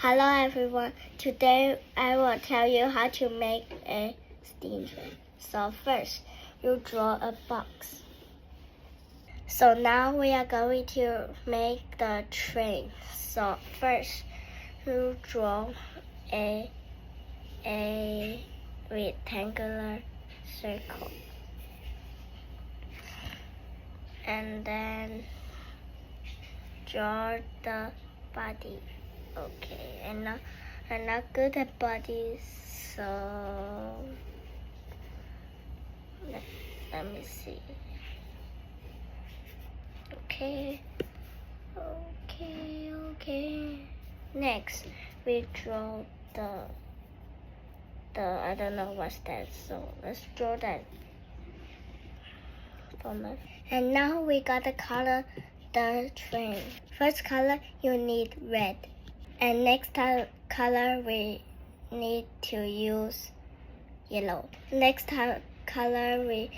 Hello everyone, today I will tell you how to make a steam train. So first, you draw a box. So now we are going to make the train. So first, you draw a rectangular circle. And then draw the body. Okay, and now I'm not good at bodies, so let me see. Okay. Next, we draw the I don't know what's that, so let's draw that. And now we gotta color the train. First color, you need red. And next color, we need to use yellow. Next color, we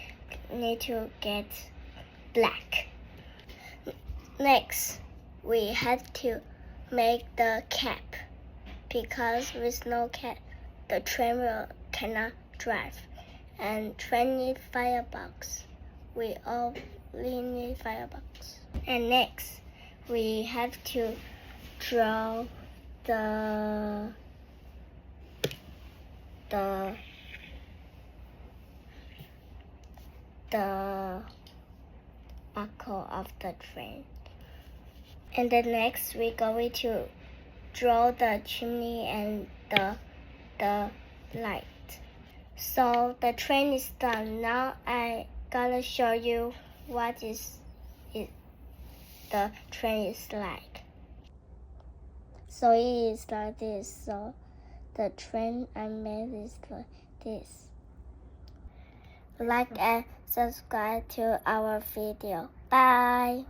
need to get black. Next, we have to make the cap, because with no cap, the train cannot drive. And train need firebox. We all need firebox. And next, we have to draw the buckle of the train. And then next, we're going to draw the chimney and the light. So the train is done. Now I gotta show you what the train is like. So it is like this. So the train I made is like this. Like and subscribe to our video. Bye.